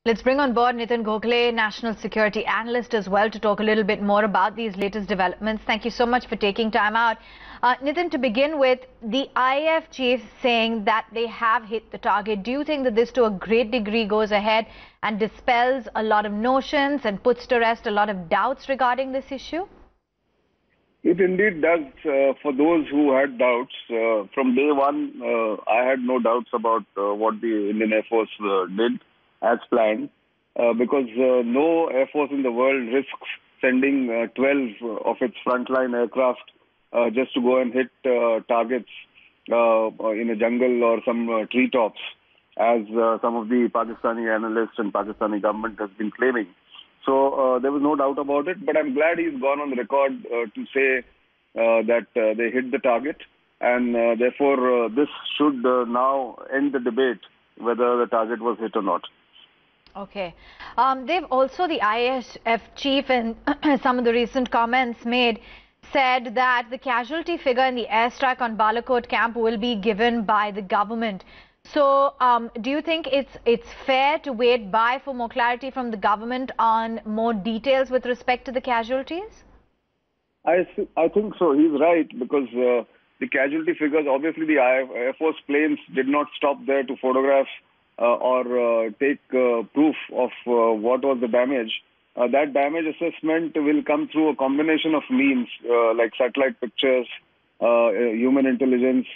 Let's bring on board Nitin Gokhale, National Security Analyst as well, to talk a little bit more about these latest developments. Thank you so much for taking time out. Nitin, to begin with, the IAF Chief saying that they have hit the target. Do you think that this to a great degree goes ahead and dispels a lot of notions and puts to rest a lot of doubts regarding this issue? It indeed does. For those who had doubts, from day one, I had no doubts about what the Indian Air Force did as planned, because no Air Force in the world risks sending 12 of its frontline aircraft just to go and hit targets in a jungle or some treetops, as some of the Pakistani analysts and Pakistani government has been claiming. So there was no doubt about it, but I'm glad he's gone on the record to say that they hit the target, and therefore this should now end the debate whether the target was hit or not. Okay. They've also, the IAF Chief, in some of the recent comments made, said that the casualty figure in the airstrike on Balakot camp will be given by the government. So do you think it's fair to wait for more clarity from the government on more details with respect to the casualties? I think so. He's right, because the casualty figures, obviously the Air Force planes did not stop there to photograph or take proof of what was the damage. That damage assessment will come through a combination of means, like satellite pictures, human intelligence,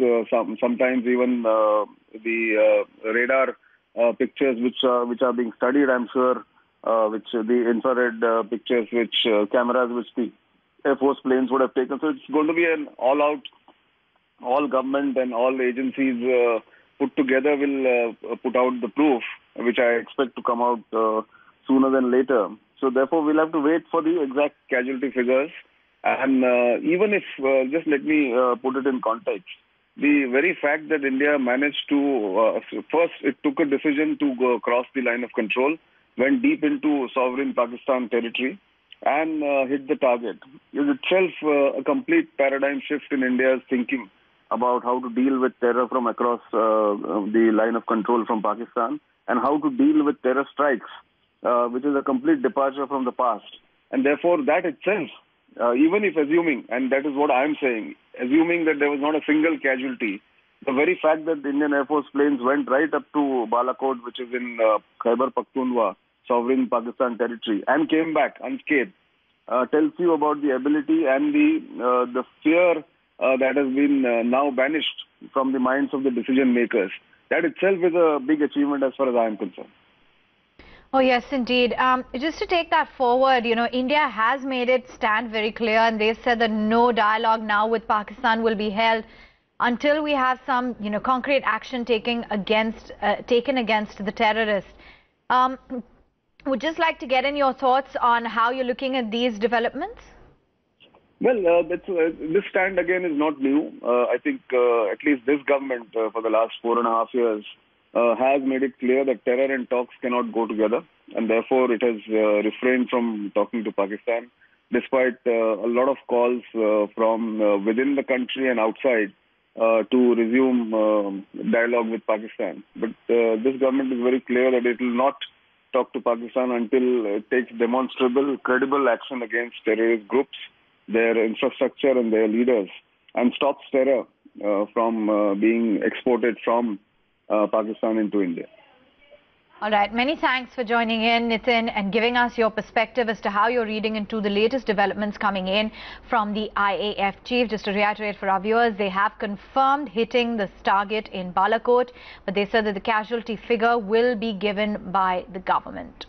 sometimes even the radar pictures which are being studied, I'm sure, which the infrared pictures, which cameras which the Air Force planes would have taken. So it's going to be an all-out, all government and all agencies put together will put out the proof, which I expect to come out sooner than later. So therefore, we'll have to wait for the exact casualty figures. And even if, just let me put it in context, the very fact that India managed to, first it took a decision to go cross the line of control, went deep into sovereign Pakistan territory and hit the target, is itself a complete paradigm shift in India's thinking about how to deal with terror from across the line of control from Pakistan, and how to deal with terror strikes, which is a complete departure from the past. And therefore, that itself, even if assuming, and that is what I'm saying, assuming that there was not a single casualty, the very fact that the Indian Air Force planes went right up to Balakot, which is in Khyber Pakhtunkhwa, sovereign Pakistan territory, and came back unscathed, tells you about the ability and the fear that has been now banished from the minds of the decision makers. That itself is a big achievement as far as I am concerned. Oh, yes, indeed. Just to take that forward, India has made it stand very clear, and they said that no dialogue now with Pakistan will be held until we have some, concrete action taken against the terrorists. Would just like to get in your thoughts on how you're looking at these developments. Well, this stand again is not new. I think at least this government for the last 4.5 years has made it clear that terror and talks cannot go together, and therefore it has refrained from talking to Pakistan, despite a lot of calls from within the country and outside to resume dialogue with Pakistan. But this government is very clear that it will not talk to Pakistan until it takes demonstrable, credible action against terrorist groups, their infrastructure and their leaders, and stops terror from being exported from Pakistan into India. All right. Many thanks for joining in, Nitin, and giving us your perspective as to how you're reading into the latest developments coming in from the IAF Chief. Just to reiterate for our viewers, they have confirmed hitting this target in Balakot, but they said that the casualty figure will be given by the government.